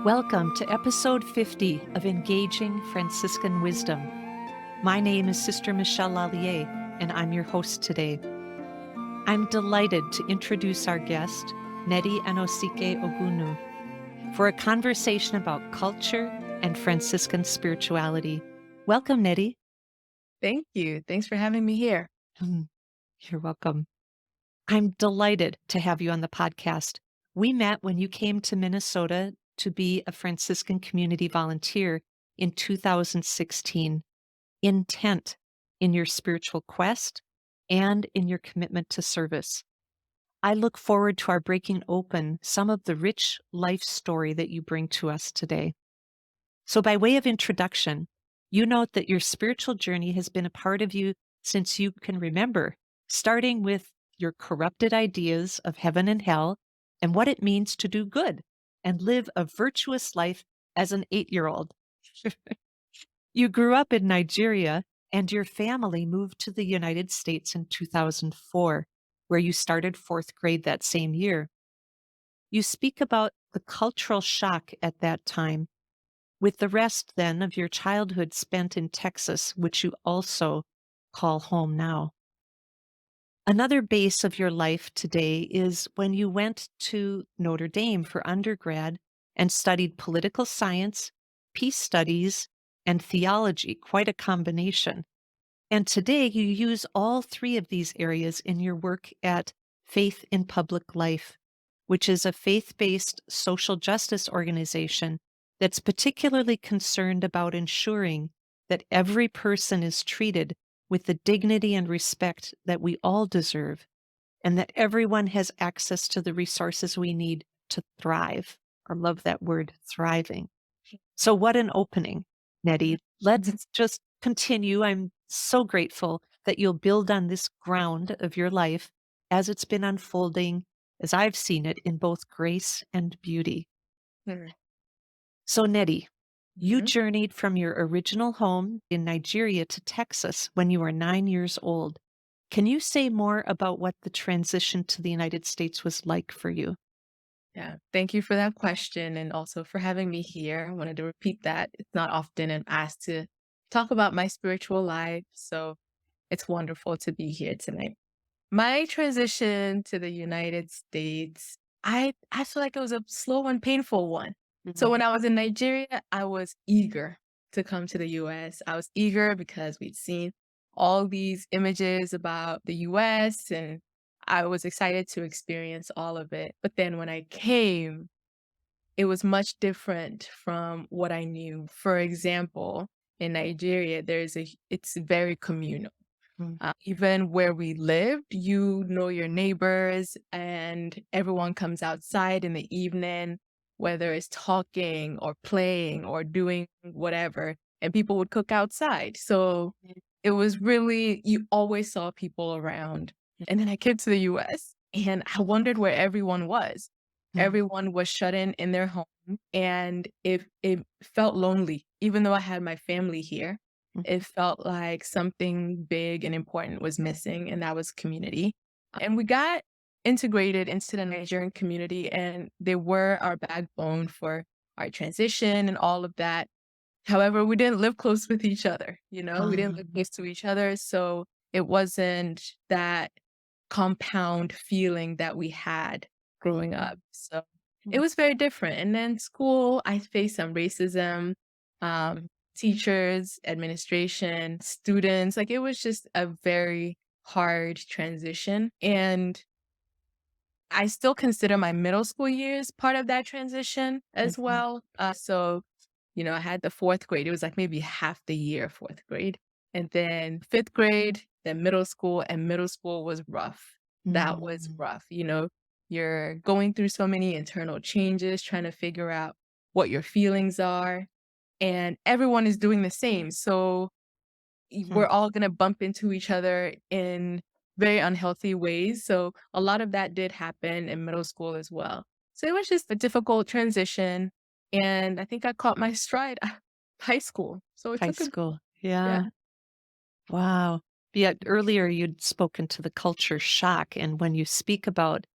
Welcome to episode 50 of Engaging Franciscan Wisdom. My name is Sister Michelle Lallier, and I'm your host today. I'm delighted to introduce our guest, Nnedi Anoskie-Ogunu, for a conversation about culture and Franciscan spirituality. Welcome, Nnedi. Thank you. Thanks for having me here. You're welcome. I'm delighted to have you on the podcast. We met when you came to Minnesota to be a Franciscan community volunteer in 2016, intent in your spiritual quest and in your commitment to service. I look forward to our breaking open some of the rich life story that you bring to us today. So, by way of introduction, you note that your spiritual journey has been a part of you since you can remember, starting with your corrupted ideas of heaven and hell and what it means to do good and live a virtuous life as an 8-year-old. You grew up in Nigeria and your family moved to the United States in 2004, where you started 4th grade that same year. You speak about the cultural shock at that time, with the rest then of your childhood spent in Texas, which you also call home now. Another base of your life today is when you went to Notre Dame for undergrad and studied political science, peace studies, and theology, quite a combination. And today you use all three of these areas in your work at Faith in Public Life, which is a faith-based social justice organization that's particularly concerned about ensuring that every person is treated with the dignity and respect that we all deserve, and that everyone has access to the resources we need to thrive. I love that word, thriving. So, what an opening, Nnedi. Let's just continue. I'm so grateful that you'll build on this ground of your life as it's been unfolding, as I've seen it in both grace and beauty. Mhm. So, Nnedi, you Mhm. journeyed from your original home in Nigeria to Texas when you were 9 years old. Can you say more about what the transition to the United States was like for you? Yeah. Thank you for that question and also for having me here. I wanted to repeat that. It's not often I'm asked to talk about my spiritual life, so it's wonderful to be here tonight. My transition to the United States, I feel like it was a slow and painful one. So Mhm. when I was in Nigeria, I was eager to come to the US. I was eager because we'd seen all these images about the US and I was excited to experience all of it. But then when I came, it was much different from what I knew. For example, in Nigeria, it's very communal. Mm. Even where we lived, you know your neighbors, and everyone comes outside in the evening, whether it's talking or playing or doing whatever, and people would cook outside. So it was really, you always saw people around. And then I came to the US and I wondered where everyone was. Mm. Everyone was shut in their home, and it felt lonely, even though I had my family here. Mm. It felt like something big and important was missing, and that was community. And we got integrated into the Nigerian community, and they were our backbone for our transition and all of that. However, we didn't live close with each other, we didn't live close to each other. So it wasn't that compound feeling that we had growing up. So it Mm. was very different. And then school, I faced some racism, um, teachers, administration, students. Like it was just a very hard transition. And I still consider my middle school years part of that transition as Mhm. well. I had the 4th grade. It was like maybe half the year, 4th grade. And then 5th grade, then middle school, and middle school was rough. That was Mm. rough. You're going through so many internal changes, trying to figure out what your feelings are, and everyone is doing the same. So Mm. we're all gonna bump into each other in very unhealthy ways. So a lot of that did happen in middle school as well. So it was just a difficult transition, and I think I caught my stride high school. So it High took a school. yeah. Yeah. Wow. Yet earlier you'd spoken to the culture shock. And when you speak about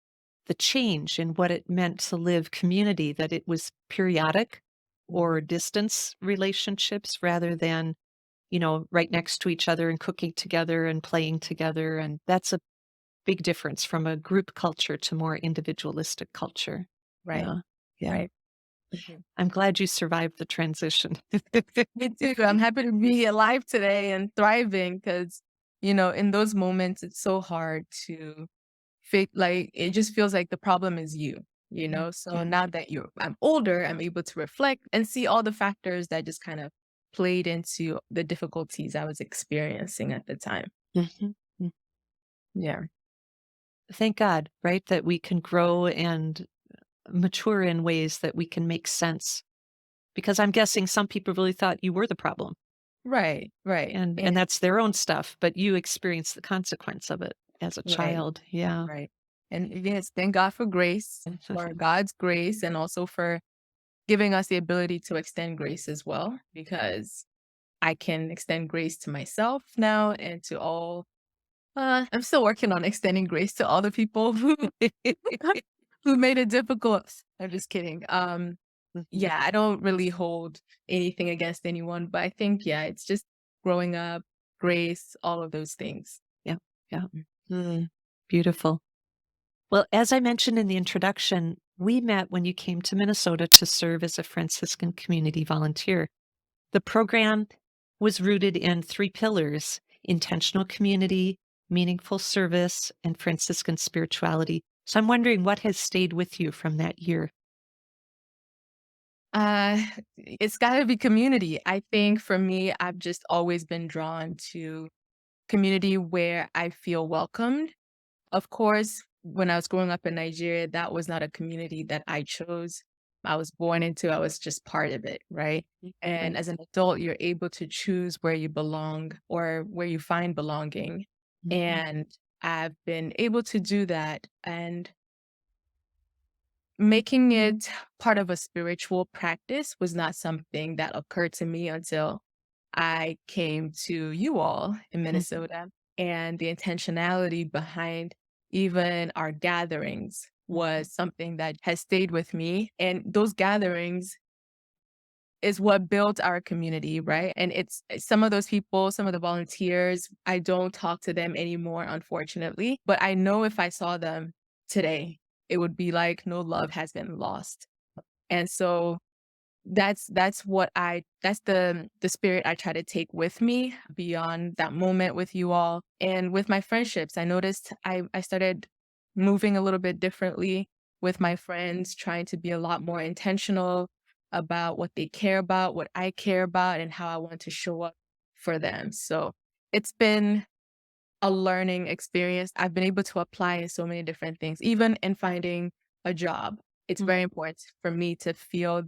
the change in what it meant to live community, that it was periodic or Mhm. distance relationships rather than, right next to each other and cooking together and playing together. And that's a big difference from a group culture to more individualistic culture. Right, Yeah. Yeah. right. Mhm. I'm glad you survived the transition. Me too. I'm happy to be alive today and thriving because, in those moments, it's so hard to like, it just feels like the problem is you. So Yeah. now that I'm older, I'm able to reflect and see all the factors that just kind of played into the difficulties I was experiencing at the time. Mhm. Mm. Yeah. Thank God, right, that we can grow and mature in ways that we can make sense. Because I'm guessing some people really thought you were the problem, Right, right. and that's their own stuff, but you experienced the consequence of it as a Right, child. Yeah. right. And yes, thank God for grace, for God's grace, and also for giving us the ability to extend grace as well, because I can extend grace to myself now and to all. I'm still working on extending grace to all the people who who made it difficult. I'm just kidding. Mhm. Yeah, I don't really hold anything against anyone, but I think, yeah, it's just growing up, grace, all of those things. Yeah, yeah. Mm, beautiful. Well, as I mentioned in the introduction, we met when you came to Minnesota to serve as a Franciscan community volunteer. The program was rooted in three pillars: intentional community, meaningful service, and Franciscan spirituality. So I'm wondering what has stayed with you from that year? Uh, it's gotta be community. I think for me, I've just always been drawn to community where I feel welcomed. Of course, when I was growing up in Nigeria, that was not a community that I chose. I was born into, I was just part of it, right? And Right. as an adult, you're able to choose where you belong or where you find belonging. Mhm, And I've been able to do that. And making it part of a spiritual practice was not something that occurred to me until I came to you all in mhm, Minnesota. And the intentionality behind even our gatherings mhm, was something that has stayed with me. And those gatherings is what built our community, right? And some of those people, some of the volunteers, I don't talk to them anymore, unfortunately. But I know if I saw them today, it would be like no love has been lost. And so that's the spirit I try to take with me beyond that moment with you all. And with my friendships, I noticed I started moving a little bit differently with my friends, trying to be a lot more intentional about what they care about, what I care about, and how I want to show up for them. So it's been a learning experience I've been able to apply in so many different things, even in finding a job. It's mhm, very important for me to feel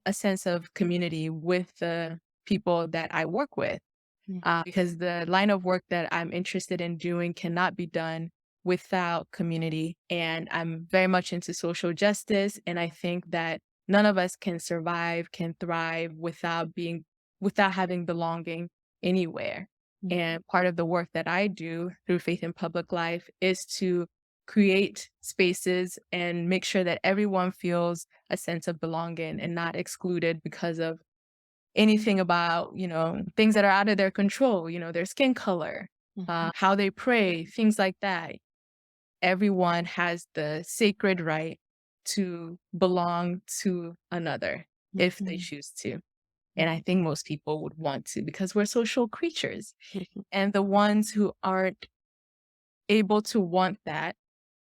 a sense of community with the people that I work with, mhm, because the line of work that I'm interested in doing cannot be done without community. And I'm very much into social justice. And I think that none of us can survive, can thrive without having belonging anywhere. mhm, And part of the work that I do through Faith in Public Life is to create spaces and make sure that everyone feels a sense of belonging and not excluded because of anything about, things that are out of their control, their skin color, mhm, how they pray, things like that. Everyone has the sacred right to belong to another if they mhm, choose to. And I mhm, think most people would want to because we're social creatures. mhm, And the ones who aren't able to want that,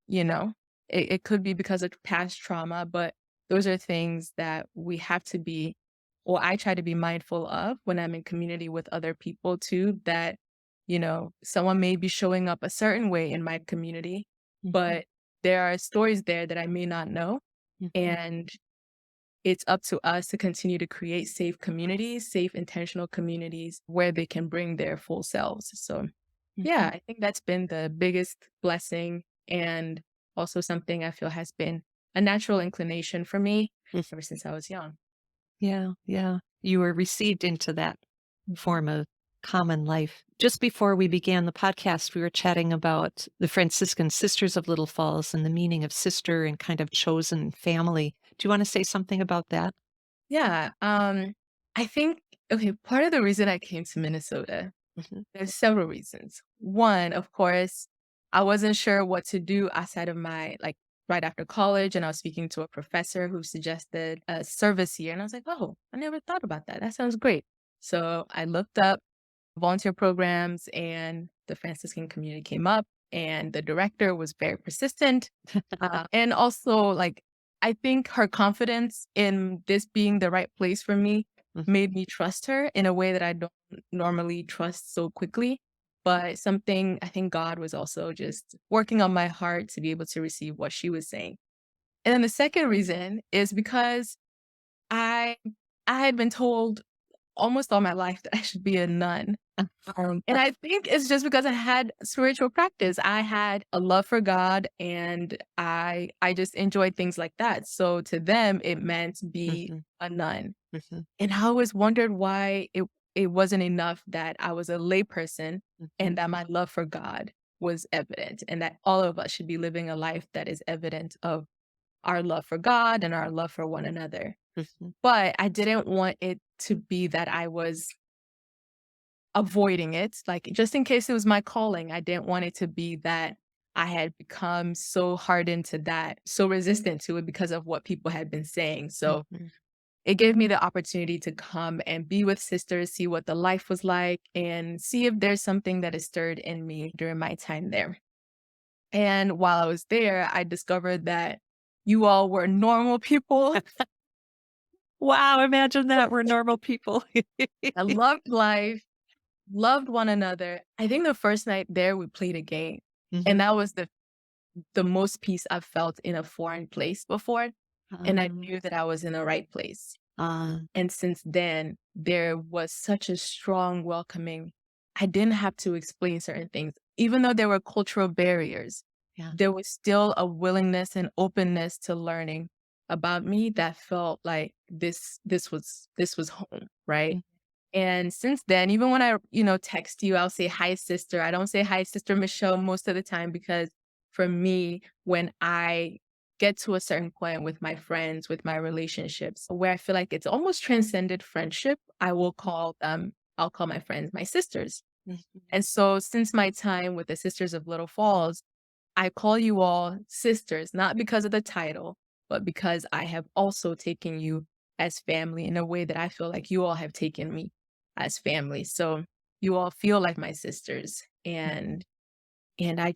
you know, it could be because of past trauma, but those are things that we have to be, or I try to be mindful of when I'm in community with other people too, that, someone may be showing up a certain way in my community, mhm, but there are stories there that I may not know. mhm, And it's up to us to continue to create safe communities, safe, intentional communities where they can bring their full selves. So yeah, mhm, I think that's been the biggest blessing and also something I feel has been a natural inclination for me mhm. ever since I was young. Yeah, yeah. You were received into that Mhm. form of common life. Just before we began the podcast, we were chatting about the Franciscan Sisters of Little Falls and the meaning of sister and kind of chosen family. Do you want to say something about that? Yeah, I think okay, part of the reason I came to Minnesota, Mhm. there's several reasons. One, of course, I wasn't sure what to do outside of my right after college, and I was speaking to a professor who suggested a service here, and I was like, "Oh, I never thought about that. That sounds great." So I looked up volunteer programs, and the Franciscan community came up, and the director was very persistent. And also, I think her confidence in this being the right place for me Mhm. made me trust her in a way that I don't normally trust so quickly. But something I think God was also just working on my heart to be able to receive what she was saying. And then the second reason is because I I had been told almost all my life that I should be a nun. And I think it's just because I had spiritual practice. I had a love for God, and I just enjoyed things like that. So to them, it meant be Mhm. a nun. Mhm. And I always wondered why it wasn't enough that I was a layperson and Mhm. that my love for God was evident, and that all of us should be living a life that is evident of our love for God and our love for one another. Mhm. But I didn't want it to be that I was avoiding it, like, just in case it was my calling, I didn't want it to be that I had become so hardened to that, so resistant to it because of what people had been saying. So Mhm. it gave me the opportunity to come and be with sisters, see what the life was like, and see if there's something that is stirred in me during my time there. And while I was there, I discovered that you all were normal people. Wow, imagine that. We're normal people. I loved life, loved one another. I think the first night there, we played a game, and Mhm. that was the most peace I've felt in a foreign place before, and I Um, knew that I was in the right place. uh, And since then, there was such a strong welcoming. I didn't have to explain certain things. Even though there were cultural barriers, yeah. there was still a willingness and openness to learning about me that felt like this was home, right? Mm. And since then, even when I text you, I'll say, "Hi, sister." I don't say, "Hi, sister Michelle," most of the time because for me, when I get to a certain point with my friends, with my relationships, where I feel like it's almost transcended friendship, I'll call my friends my sisters. Mhm. And so since my time with the Sisters of Little Falls, I call you all sisters, not because of the title, but because I have also taken you as family in a way that I feel like you all have taken me as family. So you all feel like my sisters. And I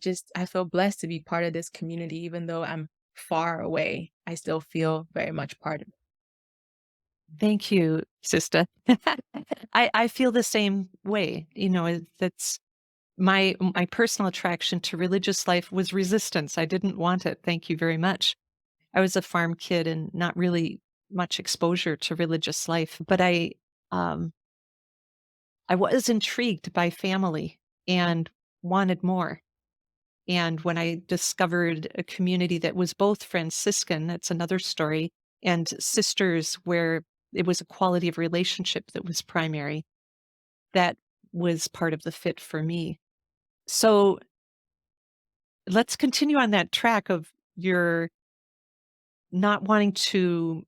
feel blessed to be part of this community, even though I'm far away. I still feel very much part of it. Thank you, sister. I feel the same way. That's my personal attraction to religious life was resistance. I didn't want it. Thank you very much. I was a farm kid and not really much exposure to religious life, but um, I was intrigued by family and wanted more. And when I discovered a community that was both Franciscan, that's another story, and sisters where it was a quality of relationship that was primary, that was part of the fit for me. So let's continue on that track of your not wanting to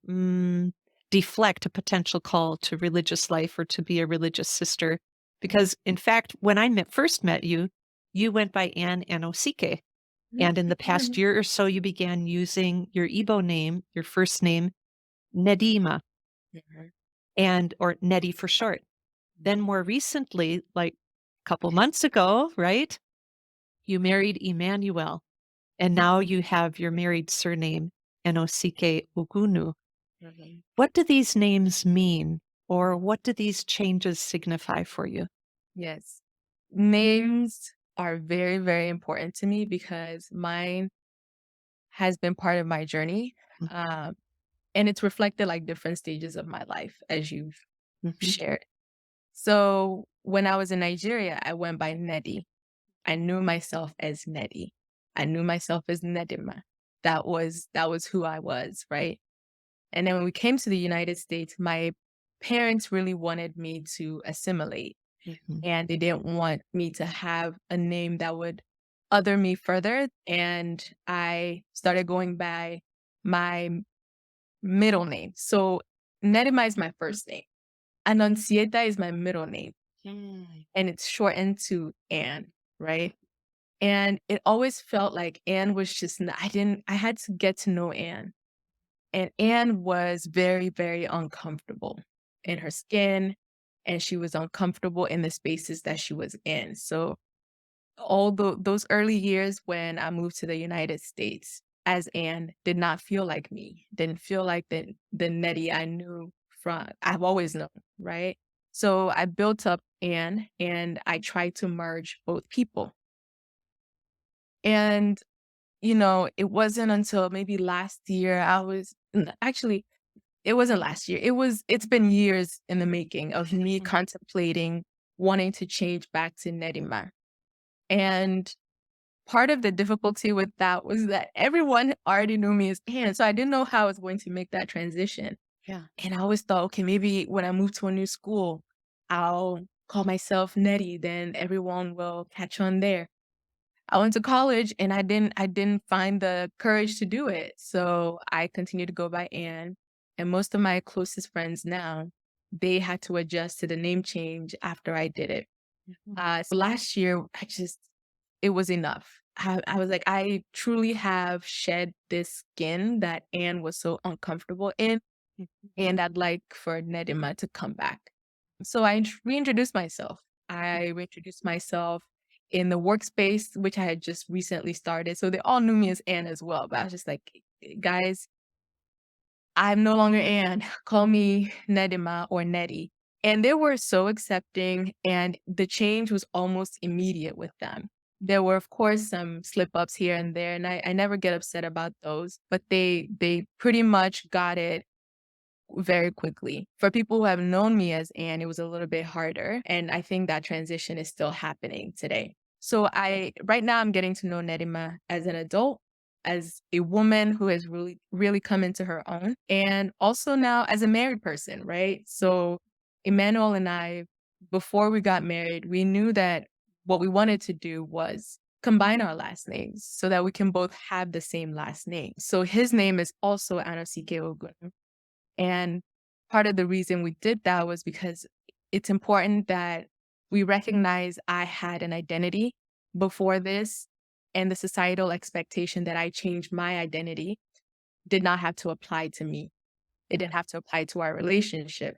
deflect a potential call to religious life or to be a religious sister. Because, in fact, when first met you, you went by Anne Anosike. And in the past year or so, you began using your Igbo name, your first name, Nnedima, Mhm. or Nnedi for short. Then more recently, like a couple months ago, right? You married Emmanuel, and now you have your married surname, Anoskie-Ogunu. Mhm. What do these names mean, or what do these changes signify for you? Yes. Names are very, very important to me because mine has been part of my journey. Mm. Um, and it's reflected like different stages of my life, as you've Mhm. shared. So when I was in Nigeria, I went by Nnedi. I knew myself as Nnedi. I knew myself as Nedima. That was who I was, right? And then when we came to the United States, my parents really wanted me to assimilate. Mhm. and they didn't want me to have a name that would other me further. And I started going by my middle name. So Nedima is my first name. Annunciata is my middle name, Mm. and it's shortened to Anne, right? And it always felt like Anne was just I had to get to know Anne. And Anne was very, very uncomfortable in her skin, and she was uncomfortable in the spaces that she was in. So those early years when I moved to the United States as Anne did not feel like me, didn't feel like the Nnedi I knew from I've always known, right? So I built up Anne and I tried to merge both people. And it wasn't until maybe last year actually it wasn't last year. It's been years in the making of me Mm. contemplating wanting to change back to Nedima. And part of the difficulty with that was that everyone already knew me as Anne, so I didn't know how I was going to make that transition. Yeah. And I always thought, okay, maybe when I move to a new school, I'll call myself Nnedi, then everyone will catch on there. I went to college and I didn't find the courage to do it. So I continued to go by Anne. And most of my closest friends now, they had to adjust to the name change after I did it. Mhm. So last year, it was enough. I was like, I truly have shed this skin that Anne was so uncomfortable in, Mhm. and I'd like for Nedima to come back. So reintroduced myself. I reintroduced myself in the workspace, which I had just recently started. So they all knew me as Anne as well. But I was just like, guys, I'm no longer Anne. Call me Nedima or Nnedi. And they were so accepting, and the change was almost immediate with them. There were, of course, some slip ups here and there, and I never get upset about those, but they pretty much got it very quickly. For people who have known me as Anne, it was a little bit harder. And I think that transition is still happening today. So right now I'm getting to know Nedima as an adult, as a woman who has really, really come into her own, and also now as a married person, right? So Emmanuel and I, before we got married, we knew that what we wanted to do was combine our last names so that we can both have the same last name. So his name is also Anoskie-Ogunu. And part of the reason we did that was because it's important that we recognize I had an identity before this, and the societal expectation that I change my identity did not have to apply to me. It didn't have to apply to our relationship.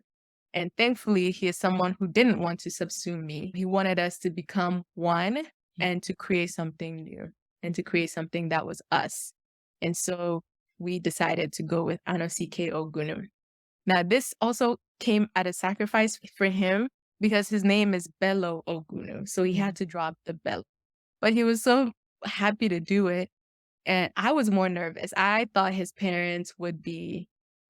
And thankfully, he is someone who didn't want to subsume me. He wanted us to become one and to create something new and to create something that was us. And so we decided to go with Anosike-Ogunu. Now, this also came at a sacrifice for him because his name is Bello Ogunu. So he had Mhm. to drop the Bello. But he was so happy to do it. And I was more nervous. I thought his parents would be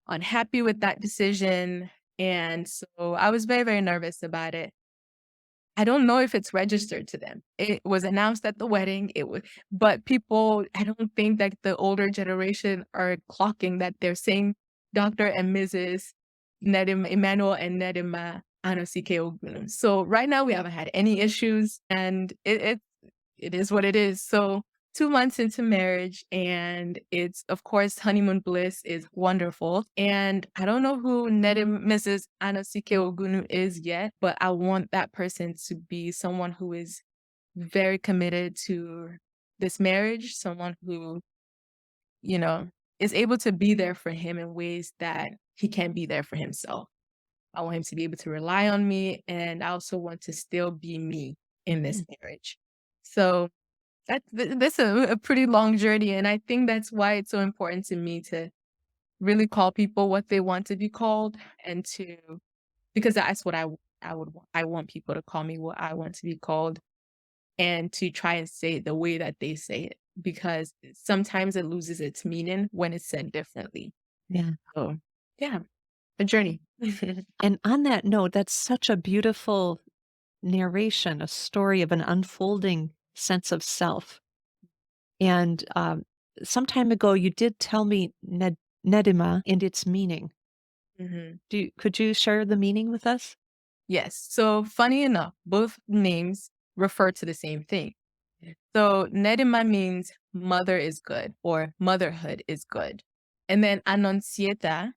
unhappy with that decision. And so I was very, very nervous about it. I don't know if it's registered to them. It was announced at the wedding. But people, I don't think that the older generation are clocking that they're saying Dr. and Mrs. Nedim Emmanuel and Nedima Anosike Ogunu. So right now we haven't had any issues, and it is what it is. So 2 months into marriage, and it's, of course, honeymoon bliss is wonderful. And I don't know who Nedim Mrs. Anosike Ogunu is yet, but I want that person to be someone who is very committed to this marriage, someone who, you know, is able to be there for him in ways that he can't be there for himself. I want him to be able to rely on me, and I also want to still be me in this Mhm. marriage. So that's a pretty long journey, and I think that's why it's so important to me to really call people what they want to be called, and to because that's what I would want. I want people to call me what I want to be called, and to try and say it the way that they say it, because sometimes it loses its meaning when it's said differently. Yeah. So, yeah, a journey. And on that note, that's such a beautiful narration, a story of an unfolding sense of self. And some time ago, you did tell me Nedima and its meaning. Mhm. Could you share the meaning with us? Yes. So funny enough, both names refer to the same thing. So Nedima means mother is good or motherhood is good. And then Annunciata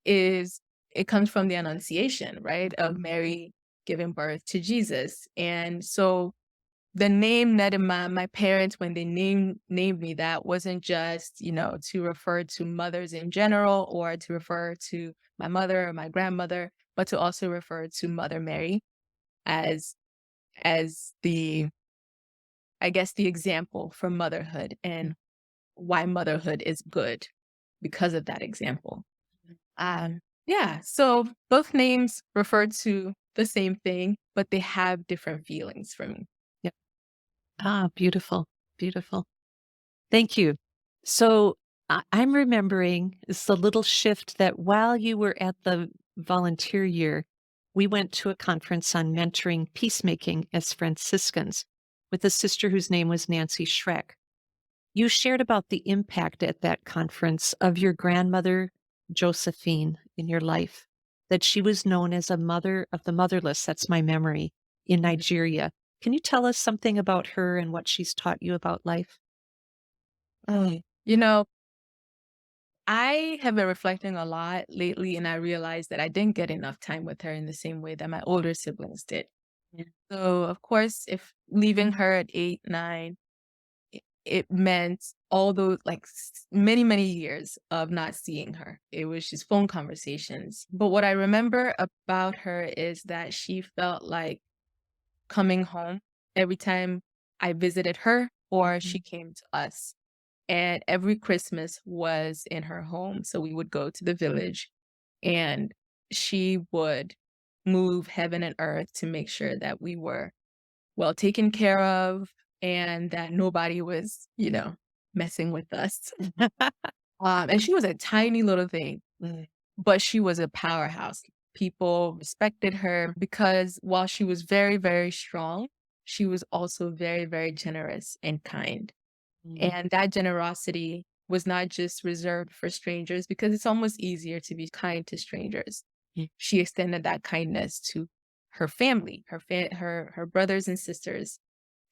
is it comes from the Annunciation, right? Of Mary giving birth to Jesus. And so the name Nedima, my parents, when they named me that, wasn't just, to refer to mothers in general or to refer to my mother or my grandmother, but to also refer to Mother Mary as the, I guess, the example for motherhood and why motherhood is good because of that example. Yeah, so both names refer to the same thing, but they have different feelings for me. Yep. Ah, beautiful. Beautiful. Thank you. So I'm remembering it's a little shift that while you were at the volunteer year, we went to a conference on mentoring peacemaking as Franciscans with a sister whose name was Nancy Schreck. You shared about the impact at that conference of your grandmother, Josephine, in your life, that she was known as a mother of the motherless. That's my memory in Nigeria. Can you tell us something about her and what she's taught you about life? You know, I have been reflecting a lot lately, and I realized that I didn't get enough time with her in the same way that my older siblings did. Yeah. So, of course, if leaving her at 8, 9, it meant all those like many, many years of not seeing her. It was just phone conversations. But what I remember about her is that she felt like coming home every time I visited her or she Mhm. came to us. And every Christmas was in her home. So we would go to the village and she would move heaven and earth to make sure that we were well taken care of and that nobody was, messing with us. And she was a tiny little thing, but she was a powerhouse. People respected her because while she was very, very strong, she was also very, very generous and kind. Mm, And that generosity was not just reserved for strangers because it's almost easier to be kind to strangers. mm, She extended that kindness to her family, her brothers and sisters.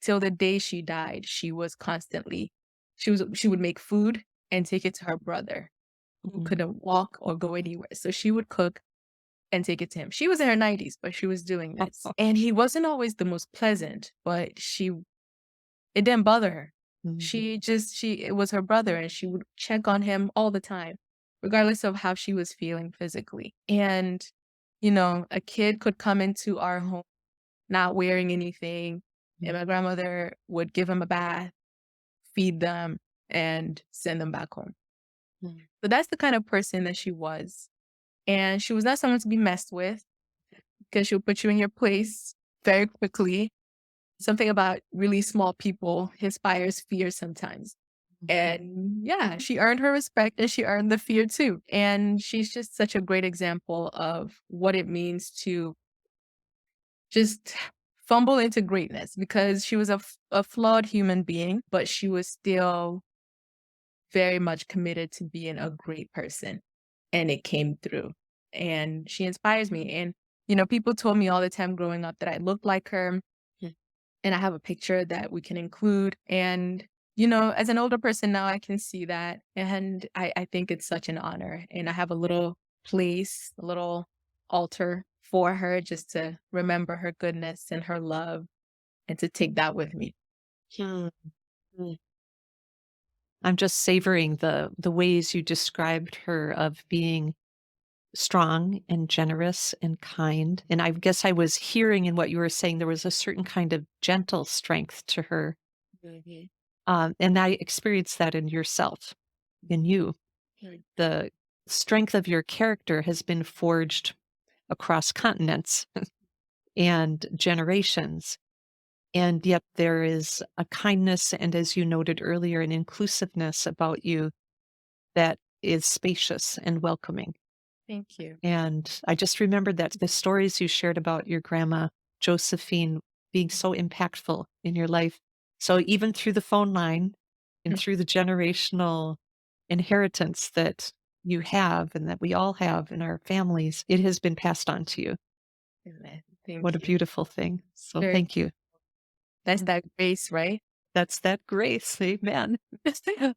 Till the day she died, she would make food and take it to her brother who mm. couldn't walk or go anywhere. So she would cook and take it to him. She was in her 90s, but she was doing this. And he wasn't always the most pleasant, but it didn't bother her. Mhm, It was her brother and she would check on him all the time, regardless of how she was feeling physically. And, a kid could come into our home not wearing anything, and mm, my grandmother would give him a bath, feed them, and send them back home. mm. So that's the kind of person that she was. And she was not someone to be messed with because she'll put you in your place very quickly. Something about really small people inspires fear sometimes. And yeah, she earned her respect and she earned the fear too. And she's just such a great example of what it means to just fumble into greatness because she was a flawed human being, but she was still very much committed to being a great person. And it came through. And she inspires me. And, people told me all the time growing up that I looked like her. And I have a picture that we can include. And, as an older person now, I can see that. And I think it's such an honor. And I have a little place, a little altar for her just to remember her goodness and her love and to take that with me. Mm, mm. I'm just savoring the ways you described her of being strong and generous and kind. And I guess I was hearing in what you were saying, there was a certain kind of gentle strength to her. Mhm. And I experienced that in yourself, in you. Mhm. The strength of your character has been forged across continents and generations. And yet there is a kindness and, as you noted earlier, an inclusiveness about you that is spacious and welcoming. Thank you. And I just remembered that the stories you shared about your grandma, Josephine, being so impactful in your life. So even through the phone line and Mm. through the generational inheritance that you have and that we all have in our families, it has been passed on to you. Amen. Thank What a you. beautiful thing. So Very thank you. That's that grace, right? That's that grace. Amen.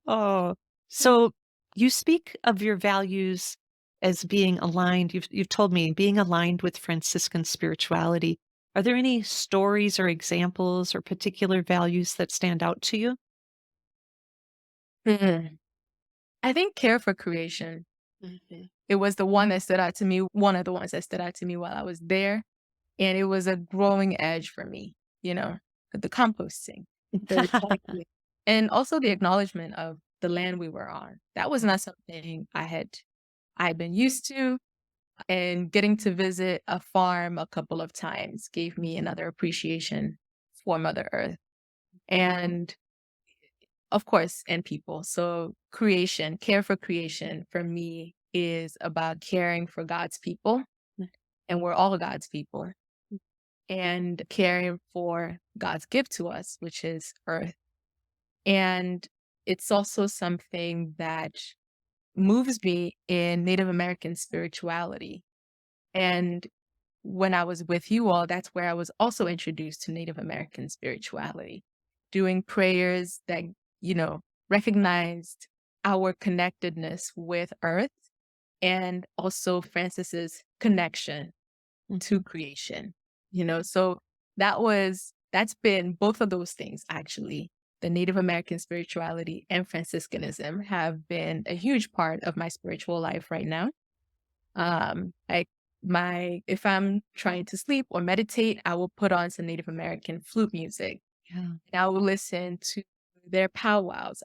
Oh, so you speak of your values as being aligned. You've told me being aligned with Franciscan spirituality. Are there any stories or examples or particular values that stand out to you? Mhm. I think care for creation. Mhm. It was the one that stood out to me, one of the ones that stood out to me while I was there. And it was a growing edge for me, you know, the composting, the recycling, and also the acknowledgement of the land we were on. That was not something I'd been used to. And getting to visit a farm a couple of times gave me another appreciation for Mother Earth. And of course, and people. So creation, care for creation for me is about caring for God's people. And we're all God's people. And caring for God's gift to us, which is earth. And it's also something that moves me in Native American spirituality. And when I was with you all, that's where I was also introduced to Native American spirituality, doing prayers that, you know, recognized our connectedness with earth and also Francis's connection to creation, you know? So that's been both of those things actually. The Native American spirituality and Franciscanism have been a huge part of my spiritual life right now. Like if I'm trying to sleep or meditate, I will put on some Native American flute music. Yeah. And I will listen to their powwows.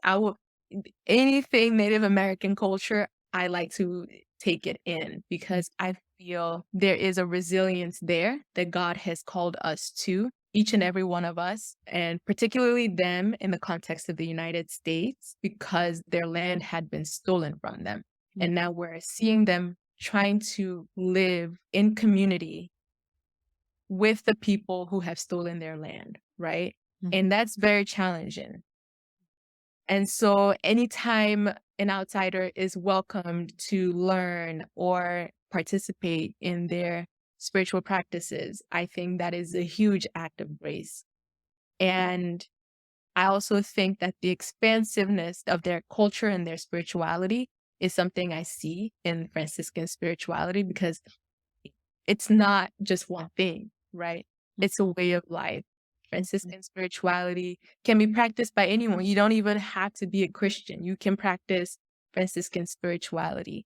Anything Native American culture, I like to take it in because I feel there is a resilience there that God has called us to, each and every one of us, and particularly them in the context of the United States, because their land had been stolen from them. And now we're seeing them trying to live in community with the people who have stolen their land, right? Mhm. And that's very challenging. And so anytime an outsider is welcomed to learn or participate in their spiritual practices, I think that is a huge act of grace. And I also think that the expansiveness of their culture and their spirituality is something I see in Franciscan spirituality because it's not just one thing, right? It's a way of life. Franciscan spirituality can be practiced by anyone. You don't even have to be a Christian. You can practice Franciscan spirituality.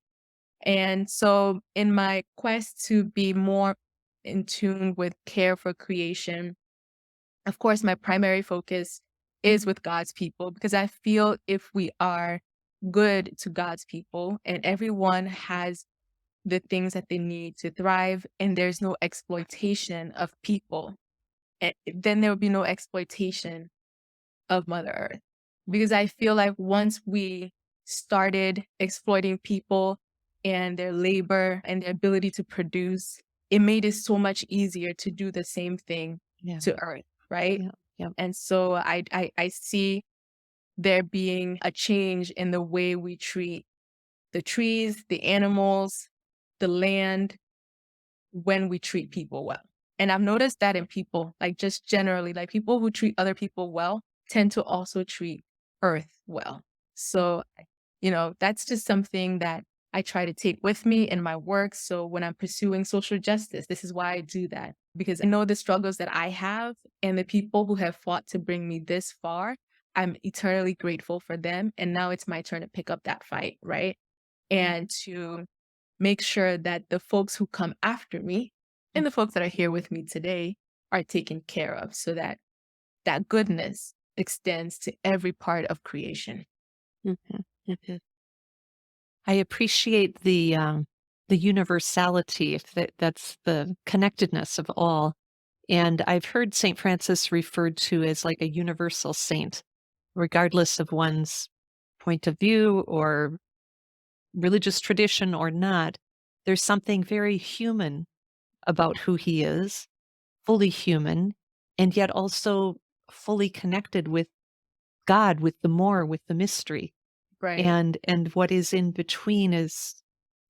And so, in my quest to be more in tune with care for creation, of course, my primary focus is with God's people because I feel if we are good to God's people and everyone has the things that they need to thrive and there's no exploitation of people, then there will be no exploitation of Mother Earth. Because I feel like once we started exploiting people and their labor and their ability to produce, it made it so much easier to do the same thing Yeah. to Earth, right? Yeah. Yeah. And so I see there being a change in the way we treat the trees, the animals, the land, when we treat people well. And I've noticed that in people, like just generally, like people who treat other people well tend to also treat earth well. So, that's just something that I try to take with me in my work. So when I'm pursuing social justice, this is why I do that because I know the struggles that I have and the people who have fought to bring me this far. I'm eternally grateful for them. And now it's my turn to pick up that fight, right? And to make sure that the folks who come after me and the folks that are here with me today are taken care of so that that goodness extends to every part of creation. Mhm. Mhm. I appreciate the universality, if that's the connectedness of all. And I've heard Saint Francis referred to as like a universal saint, regardless of one's point of view or religious tradition or not. There's something very human about who he is, fully human, and yet also fully connected with God, with the more, with the mystery. Right. And what is in between is,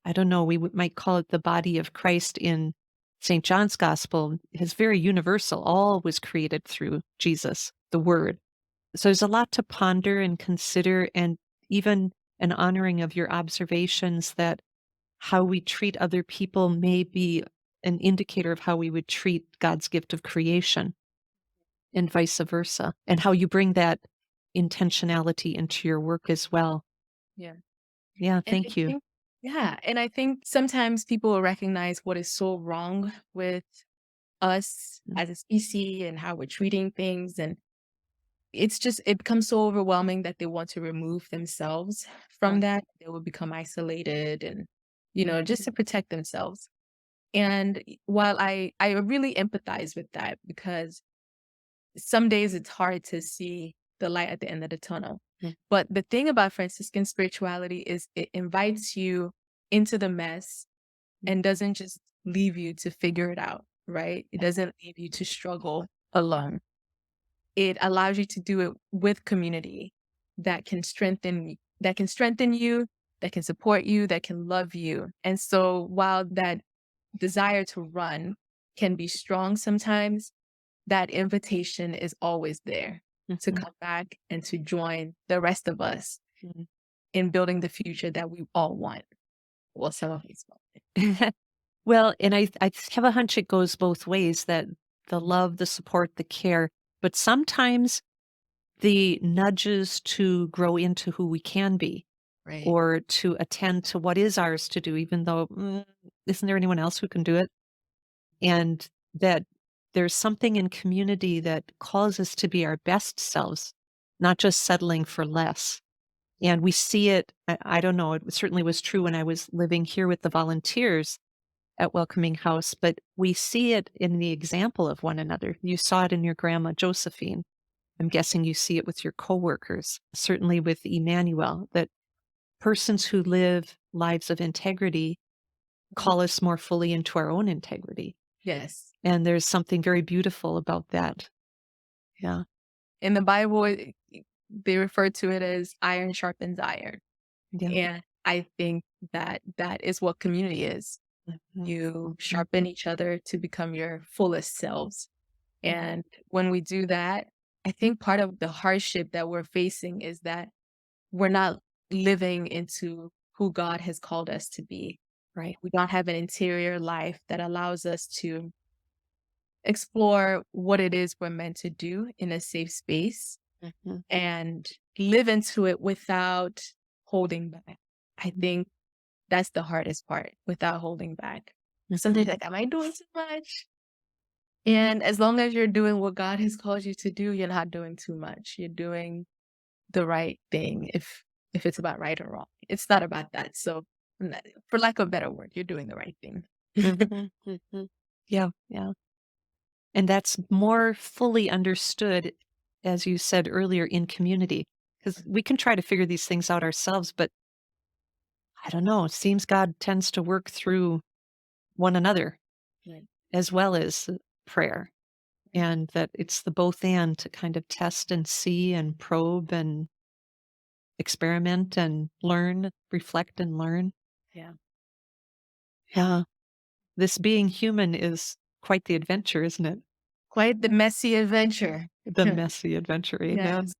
I don't know, we might call it the body of Christ in St. John's Gospel is very universal. All was created through Jesus, the Word. So there's a lot to ponder and consider, and even an honoring of your observations that how we treat other people may be an indicator of how we would treat God's gift of creation and vice versa, and how you bring that intentionality into your work as well. Yeah. Yeah, And I thank you. think yeah, and I think sometimes people will recognize what is so wrong with us Mm, as a species and how we're treating things, and it becomes so overwhelming that they want to remove themselves from right. that. They will become isolated and, just Mhm, to protect themselves. And while I really empathize with that because some days it's hard to see the light at the end of the tunnel. mm, But the thing about Franciscan spirituality is it invites you into the mess mm, and doesn't just leave you to figure it out, right? It doesn't leave you to struggle alone. It allows you to do it with community that can strengthen you, that can support you, that can love you. And so while that desire to run can be strong sometimes, that invitation is always there to mhm, come back and to join the rest of us mhm. in building the future that we all want. Well, some of us want. Well, and I have a hunch it goes both ways, that the love, the support, the care, but sometimes the nudges to grow into who we can be Right. or to attend to what is ours to do, even though, isn't there anyone else who can do it? And that there's something in community that calls us to be our best selves, not just settling for less. And we see it, I don't know, it certainly was true when I was living here with the volunteers at Welcoming House, but we see it in the example of one another. You saw it in your grandma, Josephine. I'm guessing you see it with your coworkers, certainly with Emmanuel, that persons who live lives of integrity Mhm. call us more fully into our own integrity. Yes. And there's something very beautiful about that. Yeah. In the Bible, they refer to it as iron sharpens iron. Yeah. And I think that that is what community is. Mhm. You Mhm. sharpen each other to become your fullest selves. And when we do that, I think part of the hardship that we're facing is that we're not living into who God has called us to be. Right. We don't have an interior life that allows us to explore what it is we're meant to do in a safe space Mhm. and live into it without holding back. I think that's the hardest part, without holding back. Mhm. Sometimes like, am I doing too much? And as long as you're doing what God has called you to do, you're not doing too much. You're doing the right thing if it's about right or wrong. It's not about that. So for lack of a better word, you're doing the right thing. Mhm. Mhm. Yeah. Yeah. And that's more fully understood, as you said earlier, in community, because we can try to figure these things out ourselves, but I don't know. It seems God tends to work through one another Right. as well as prayer, and that it's the both and to kind of test and see and probe and experiment and learn, reflect and learn. Yeah. Yeah. This being human is quite the adventure, isn't it? Quite the messy adventure. The messy adventure. Amen. Yes.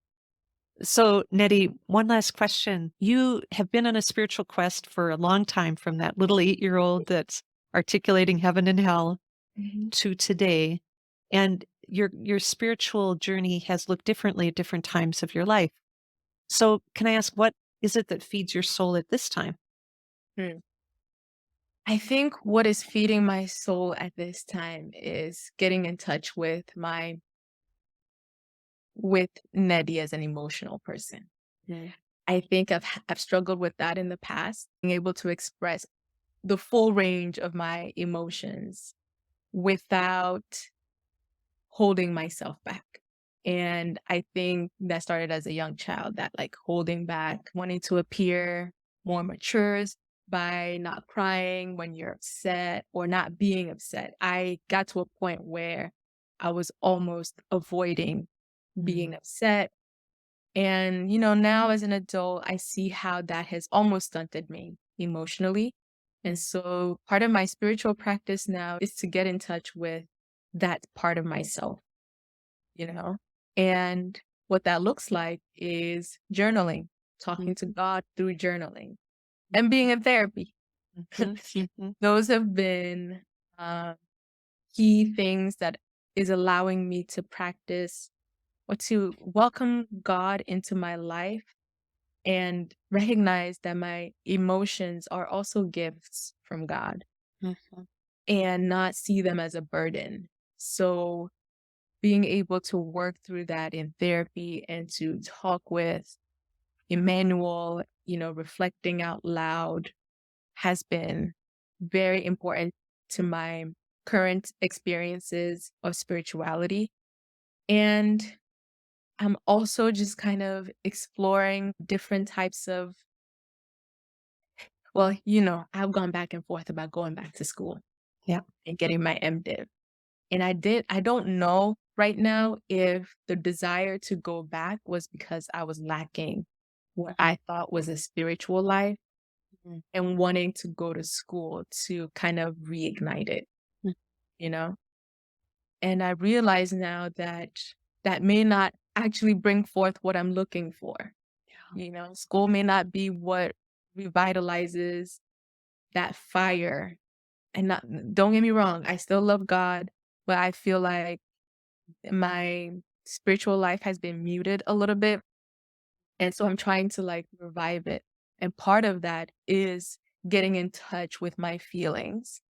So, Nnedi, one last question. You have been on a spiritual quest for a long time, from that little 8-year-old that's articulating heaven and hell Mhm. to today. And your spiritual journey has looked differently at different times of your life. So, can I ask, what is it that feeds your soul at this time? Hmm. I think what is feeding my soul at this time is getting in touch with Nnedi as an emotional person. Mm, I think I've struggled with that in the past, being able to express the full range of my emotions without holding myself back. And I think that started as a young child, that like holding back, wanting to appear more mature by not crying when you're upset or not being upset. I got to a point where I was almost avoiding mm, being upset. And, now as an adult, I see how that has almost stunted me emotionally. And so part of my spiritual practice now is to get in touch with that part of myself, you know? And what that looks like is journaling, talking to God through journaling and being in therapy. Mhm, mhm. Those have been uh, key things that is allowing me to practice or to welcome God into my life and recognize that my emotions are also gifts from God Mhm. and not see them as a burden. So being able to work through that in therapy and to talk with Emmanuel, reflecting out loud has been very important to my current experiences of spirituality. And I'm also just kind of exploring different types of, well, I've gone back and forth about going back to school Yeah. and getting my MDiv. And I don't know right now if the desire to go back was because I was lacking what I thought was a spiritual life Mhm. and wanting to go to school to kind of reignite it, Mm. you know? And I realize now that that may not actually bring forth what I'm looking for. School may not be what revitalizes that fire. And not, don't get me wrong, I still love God, but I feel like my spiritual life has been muted a little bit. And so I'm trying to like revive it. And part of that is getting in touch with my feelings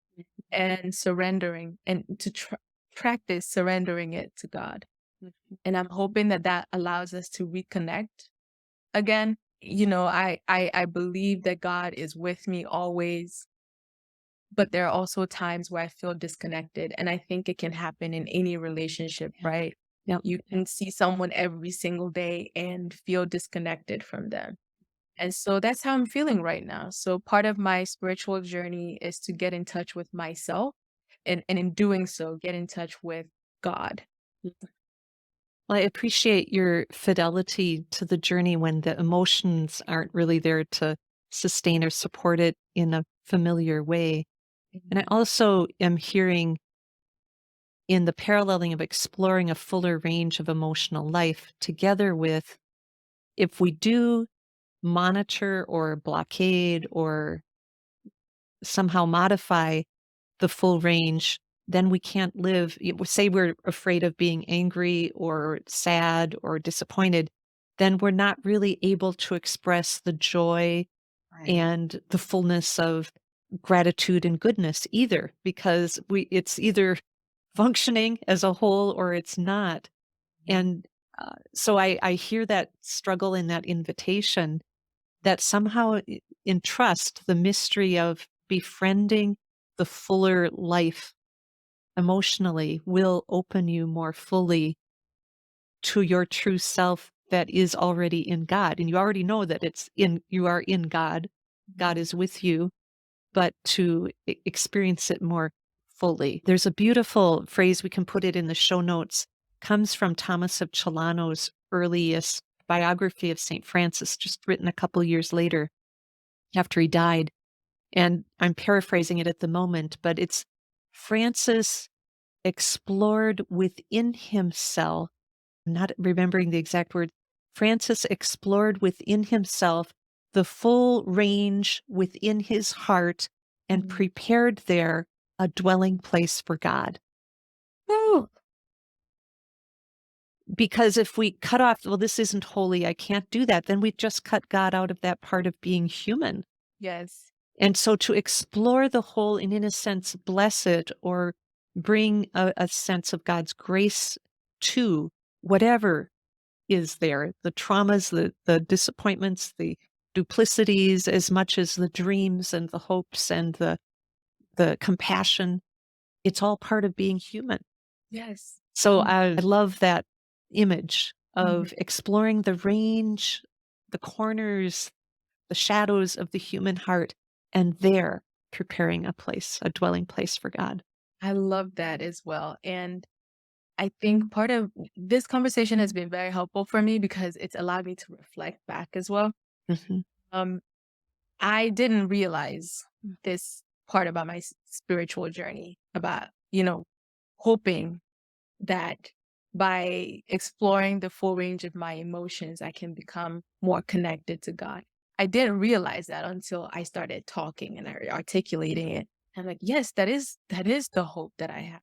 and surrendering and to practice surrendering it to God. Mhm. And I'm hoping that that allows us to reconnect again. I believe that God is with me always, but there are also times where I feel disconnected. And I think it can happen in any relationship, Yeah. right? Yep. You can see someone every single day and feel disconnected from them. And so that's how I'm feeling right now. So part of my spiritual journey is to get in touch with myself and in doing so, get in touch with God. Well, I appreciate your fidelity to the journey when the emotions aren't really there to sustain or support it in a familiar way. And I Mhm. also am hearing in the paralleling of exploring a fuller range of emotional life together with if we do monitor or blockade or somehow modify the full range, then we can't live. Say we're afraid of being angry or sad or disappointed, then we're not really able to express the joy Right. and the fullness of gratitude and goodness either, because it's either functioning as a whole or it's not. Mhm. And so I hear that struggle and that invitation that somehow entrust the mystery of befriending the fuller life emotionally will open you more fully to your true self that is already in God. And you already know that you are in God. God Mhm. is with you, but to experience it more fully. There's a beautiful phrase, we can put it in the show notes, comes from Thomas of Celano's earliest biography of St. Francis, just written a couple years later after he died. And I'm paraphrasing it at the moment, but it's Francis explored within himself, I'm not remembering the exact word. Francis explored within himself the full range within his heart and Mhm. prepared there a dwelling place for God. Woo! Because if we cut off, well, this isn't holy, I can't do that, then we've just cut God out of that part of being human. Yes. And so to explore the whole and in a sense bless it or bring a sense of God's grace to whatever is there, the traumas, the disappointments, the duplicities, as much as the dreams and the hopes and the compassion, it's all part of being human. Yes. So Mhm. I love that image Mhm. of exploring the range, the corners, the shadows of the human heart, and there preparing a place, a dwelling place for God. I love that as well. And I think part of this conversation has been very helpful for me because it's allowed me to reflect back as well. Mhm. Um, I didn't realize this part about my spiritual journey about, hoping that by exploring the full range of my emotions, I can become more connected to God. I didn't realize that until I started talking and articulating it. I'm like, yes, that is the hope that I have.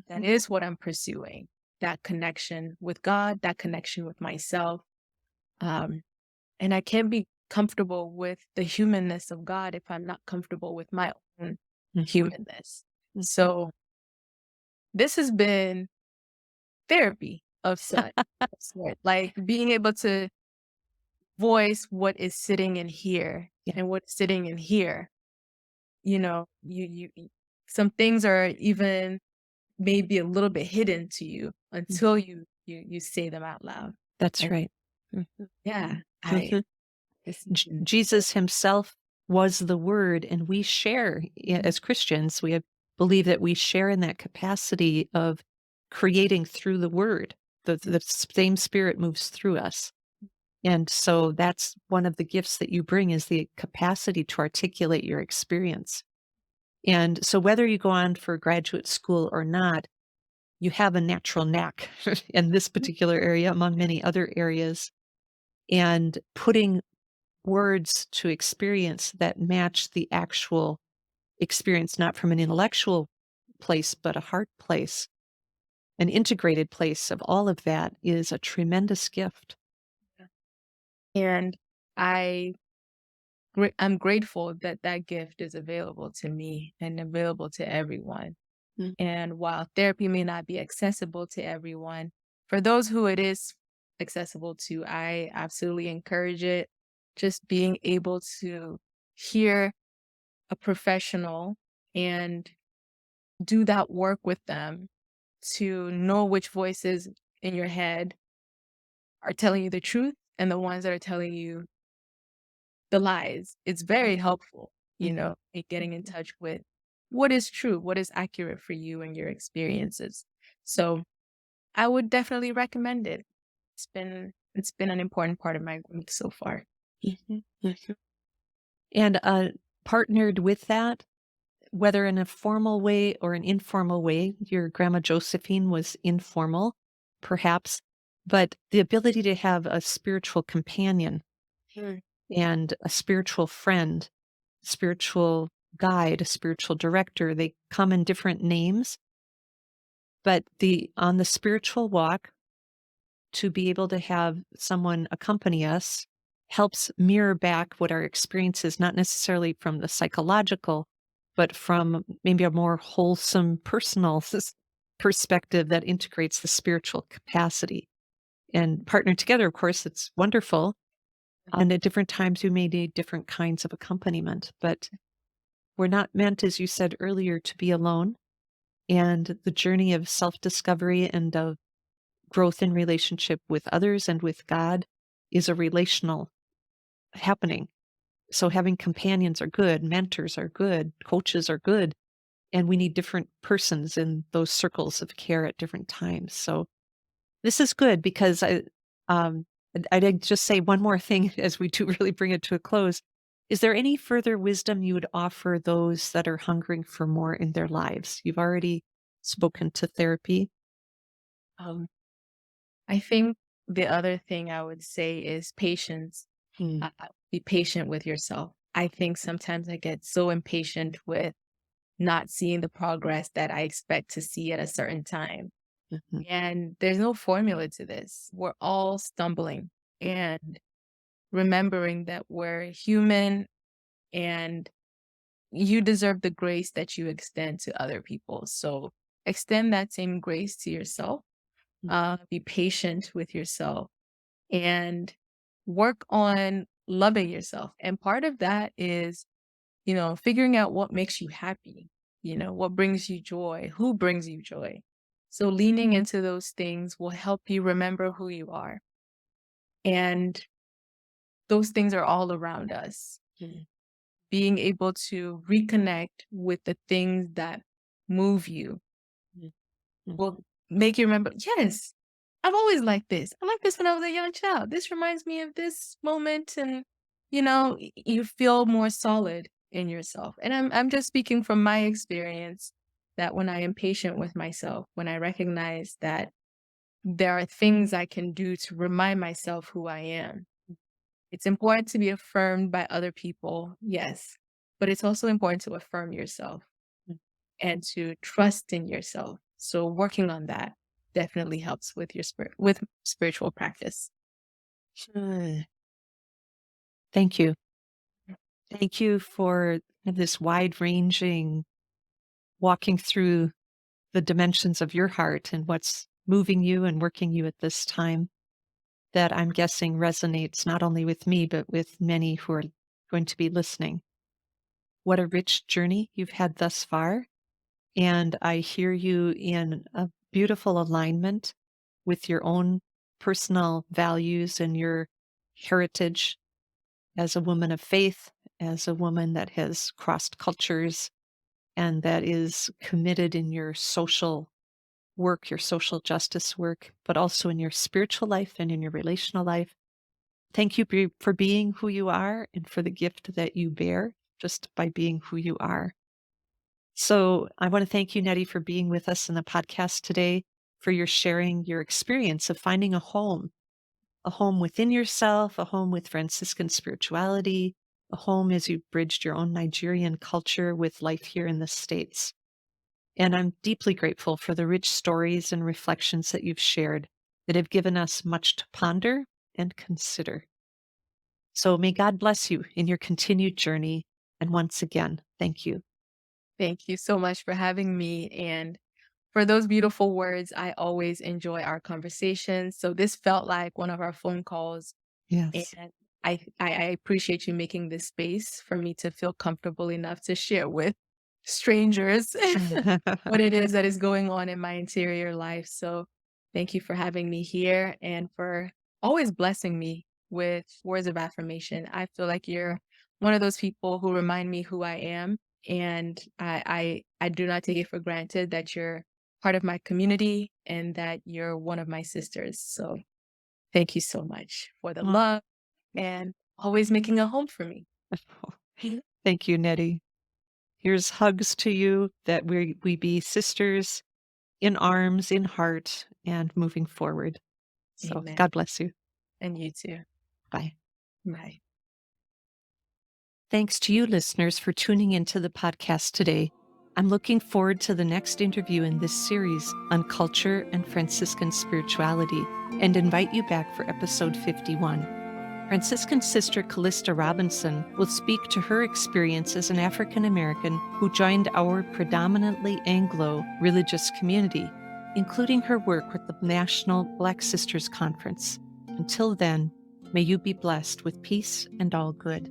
That Mhm. is what I'm pursuing. That connection with God, that connection with myself. Um, and I can't be comfortable with the humanness of God if I'm not comfortable with my own Mhm. humanness. Mhm. So this has been therapy of sort, like being able to voice what is sitting in here Yeah, and what's sitting in here. Some things are even maybe a little bit hidden to you mm, until you say them out loud. that's And right. Mhm. yeah, I Mhm. this has been Jesus himself was the Word, and we share, as Christians, believe that we share in that capacity of creating through the Word. The same Spirit moves through us. And so that's one of the gifts that you bring is the capacity to articulate your experience. And so whether you go on for graduate school or not, you have a natural knack in this particular area among many other areas. And putting words to experience that match the actual experience, not from an intellectual place, but a heart place, an integrated place of all of that is a tremendous gift. and I I'm grateful that that gift is available to me and available to everyone. Mm. And while therapy may not be accessible to everyone, for those who it is accessible to, I absolutely encourage it. Just being able to hear a professional and do that work with them to know which voices in your head are telling you the truth and the ones that are telling you the lies. It's very helpful, Mhm. in getting in touch with what is true, what is accurate for you and your experiences. So I would definitely recommend it. It's been an important part of my week so far. Mhm. Mhm. And partnered with that, whether in a formal way or an informal way, your grandma Josephine was informal, perhaps, but the ability to have a spiritual companion Mm. and a spiritual friend, spiritual guide, a spiritual director, they come in different names, but the on the spiritual walk, to be able to have someone accompany us helps mirror back what our experience is, not necessarily from the psychological, but from maybe a more wholesome personal perspective that integrates the spiritual capacity. And partner together, of course, it's wonderful. And at different times, we may need different kinds of accompaniment, but we're not meant, as you said earlier, to be alone. And the journey of self discovery and of growth in relationship with others and with God is a relational happening. So having companions are good, mentors are good, coaches are good, and we need different persons in those circles of care at different times. So this is good because um, I'd just say one more thing as we do really bring it to a close. Is there any further wisdom you would offer those that are hungering for more in their lives? You've already spoken to therapy. Um, I think the other thing I would say is patience. Mm, Be patient with yourself. I think sometimes I get so impatient with not seeing the progress that I expect to see at a certain time. mhm, And there's no formula to this. We're all stumbling and remembering that we're human and you deserve the grace that you extend to other people. So extend that same grace to yourself. mm, Be patient with yourself and work on loving yourself. And part of that is, figuring out what makes you happy, what brings you joy, who brings you joy. So leaning into those things will help you remember who you are. And those things are all around us. mm, Being able to reconnect with the things that move you mm, mm, will make you remember, yes, I've always liked this. I liked this when I was a young child. This reminds me of this moment. And you feel more solid in yourself. And I'm just speaking from my experience that when I am patient with myself, when I recognize that there are things I can do to remind myself who I am. It's important to be affirmed by other people, yes, but it's also important to affirm yourself and to trust in yourself. So working on that definitely helps with your with spiritual practice. Good. Thank you. Thank you for this wide ranging walking through the dimensions of your heart and what's moving you and working you at this time that I'm guessing resonates not only with me, but with many who are going to be listening. What a rich journey you've had thus far. And I hear you in a beautiful alignment with your own personal values and your heritage as a woman of faith, as a woman that has crossed cultures and that is committed in your social work, your social justice work, but also in your spiritual life and in your relational life. Thank you for being who you are and for the gift that you bear just by being who you are. So I want to thank you, Nnedi, for being with us in the podcast today, for your sharing your experience of finding a home within yourself, a home with Franciscan spirituality, a home as you bridged your own Nigerian culture with life here in the States. And I'm deeply grateful for the rich stories and reflections that you've shared that have given us much to ponder and consider. So may God bless you in your continued journey. And once again, thank you. Thank you so much for having me and for those beautiful words. I always enjoy our conversations. So this felt like one of our phone calls. Yes. And I appreciate you making this space for me to feel comfortable enough to share with strangers what it is that is going on in my interior life. So thank you for having me here and for always blessing me with words of affirmation. I feel like you're one of those people who remind me who I am. And I do not take it for granted that you're part of my community and that you're one of my sisters. So thank you so much for the love and always making a home for me. Thank you, Nnedi. Here's hugs to you that we be sisters in arms, in heart, and moving forward. So Amen. God bless you. And you too. Bye. Bye. Thanks to you, listeners, for tuning into the podcast today. I'm looking forward to the next interview in this series on culture and Franciscan spirituality and invite you back for episode 51. Franciscan sister Callista Robinson will speak to her experience as an African American who joined our predominantly Anglo religious community, including her work with the National Black Sisters Conference. Until then, may you be blessed with peace and all good.